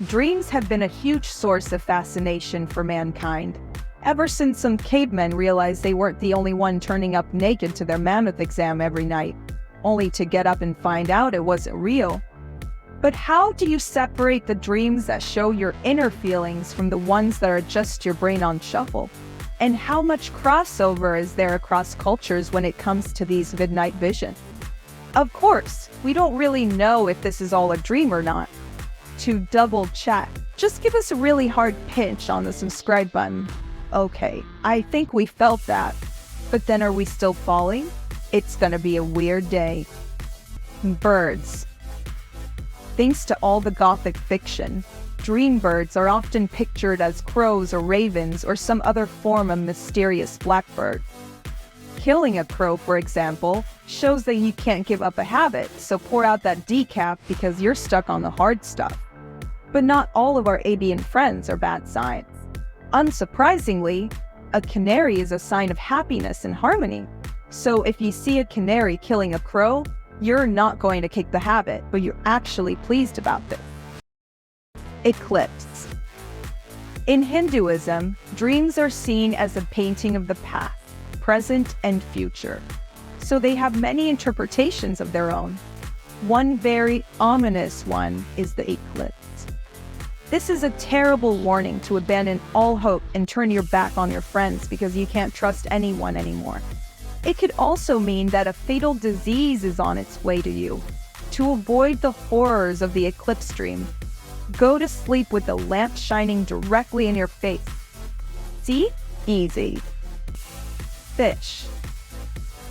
Dreams have been a huge source of fascination for mankind, ever since some cavemen realized they weren't the only one turning up naked to their mammoth exam every night, only to get up and find out it wasn't real. But how do you separate the dreams that show your inner feelings from the ones that are just your brain on shuffle? And how much crossover is there across cultures when it comes to these midnight visions? Of course, we don't really know if this is all a dream or not. To double check, just give us a really hard pinch on the subscribe button. Okay, I think we felt that. But then are we still falling? It's gonna be a weird day. Birds. Thanks to all the gothic fiction, dream birds are often pictured as crows or ravens or some other form of mysterious blackbird. Killing a crow, for example, shows that you can't give up a habit, so pour out that decaf because you're stuck on the hard stuff. But not all of our avian friends are bad signs. Unsurprisingly, a canary is a sign of happiness and harmony. So if you see a canary killing a crow, you're not going to kick the habit, but you're actually pleased about this. Eclipse. In Hinduism, dreams are seen as a painting of the past, present, and future. So they have many interpretations of their own. One very ominous one is the eclipse. This is a terrible warning to abandon all hope and turn your back on your friends because you can't trust anyone anymore. It could also mean that a fatal disease is on its way to you. To avoid the horrors of the eclipse dream, go to sleep with the lamp shining directly in your face. See? Easy. Fish.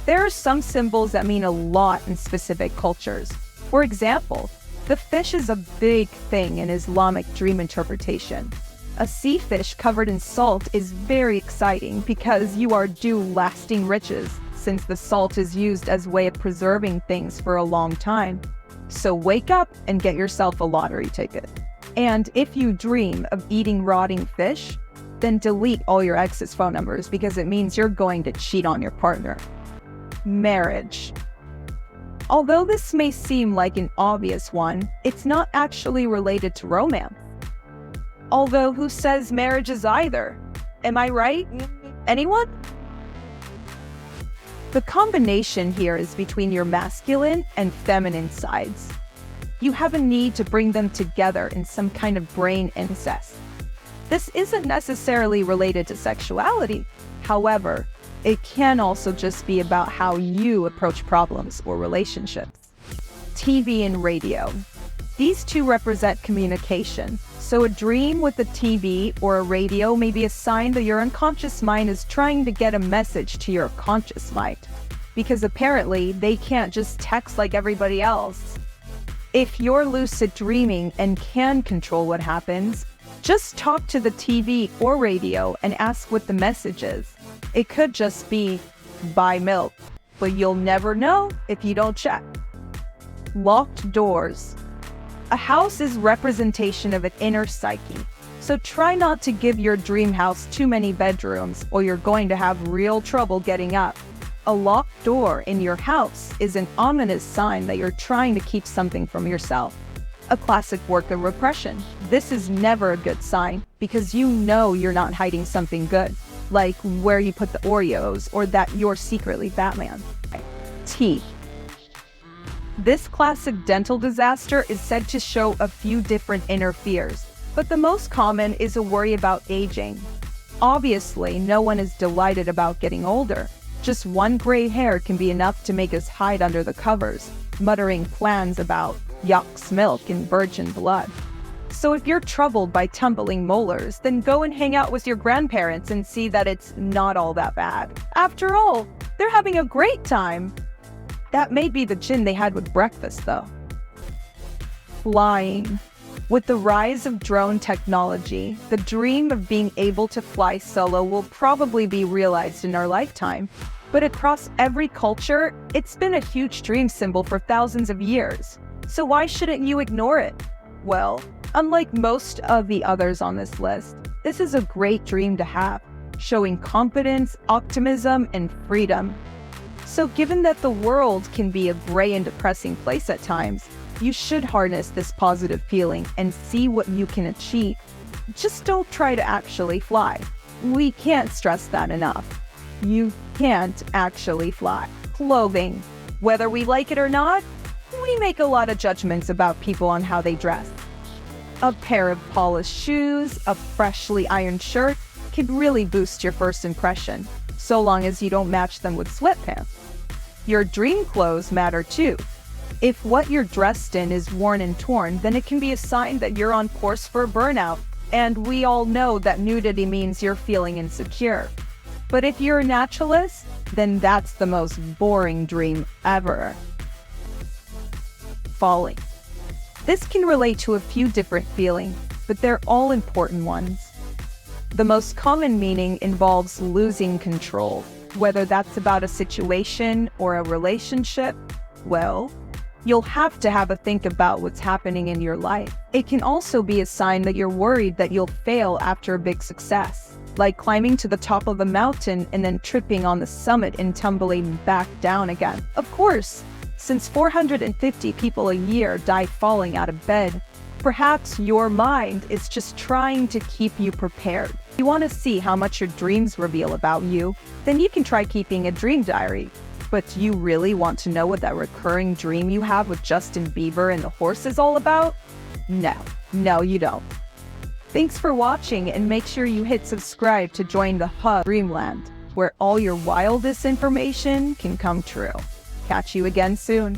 There are some symbols that mean a lot in specific cultures. For example, the fish is a big thing in Islamic dream interpretation. A sea fish covered in salt is very exciting because you are due lasting riches, since the salt is used as a way of preserving things for a long time. So wake up and get yourself a lottery ticket. And if you dream of eating rotting fish, then delete all your ex's phone numbers because it means you're going to cheat on your partner. Marriage. Although this may seem like an obvious one, it's not actually related to romance. Although who says marriage is either? Am I right? Anyone? The combination here is between your masculine and feminine sides. You have a need to bring them together in some kind of brain incest. This isn't necessarily related to sexuality. However, it can also just be about how you approach problems or relationships. TV and radio. These two represent communication. So a dream with a TV or a radio may be a sign that your unconscious mind is trying to get a message to your conscious mind, because apparently they can't just text like everybody else. If you're lucid dreaming and can control what happens, just talk to the TV or radio and ask what the message is. It could just be, buy milk, but you'll never know if you don't check. Locked doors. A house is representation of an inner psyche, so try not to give your dream house too many bedrooms or you're going to have real trouble getting up. A locked door in your house is an ominous sign that you're trying to keep something from yourself. A classic work of repression. This is never a good sign because you know you're not hiding something good, like where you put the Oreos or that you're secretly Batman. Teeth. This classic dental disaster is said to show a few different inner fears, but the most common is a worry about aging. Obviously, no one is delighted about getting older. Just one gray hair can be enough to make us hide under the covers, muttering plans about yuck's milk and virgin blood. So if you're troubled by tumbling molars, then go and hang out with your grandparents and see that it's not all that bad. After all, they're having a great time. That may be the gin they had with breakfast, though. Flying. With the rise of drone technology, the dream of being able to fly solo will probably be realized in our lifetime. But across every culture, it's been a huge dream symbol for thousands of years. So why shouldn't you ignore it? Well, unlike most of the others on this list, this is a great dream to have, showing confidence, optimism, and freedom. So given that the world can be a gray and depressing place at times, You should harness this positive feeling and see what you can achieve. Just don't try to actually fly. We can't stress that enough. You can't actually fly. Clothing. Whether we like it or not, we make a lot of judgments about people on how they dress. A pair of polished shoes, a freshly ironed shirt can really boost your first impression, so long as you don't match them with sweatpants. Your dream clothes matter too. If what you're dressed in is worn and torn, then it can be a sign that you're on course for burnout. And we all know that nudity means you're feeling insecure. But if you're a naturalist, then that's the most boring dream ever. Falling. This can relate to a few different feelings, but they're all important ones. The most common meaning involves losing control, whether that's about a situation or a relationship. Well, you'll have to have a think about what's happening in your life. It can also be a sign that you're worried that you'll fail after a big success, like climbing to the top of a mountain and then tripping on the summit and tumbling back down again. Of course, since 450 people a year die falling out of bed, perhaps your mind is just trying to keep you prepared. If you want to see how much your dreams reveal about you, then you can try keeping a dream diary. But do you really want to know what that recurring dream you have with Justin Bieber and the horse is all about? No, you don't. Thanks for watching, and make sure you hit subscribe to join the Hub Dreamland, where all your wildest information can come true. Catch you again soon.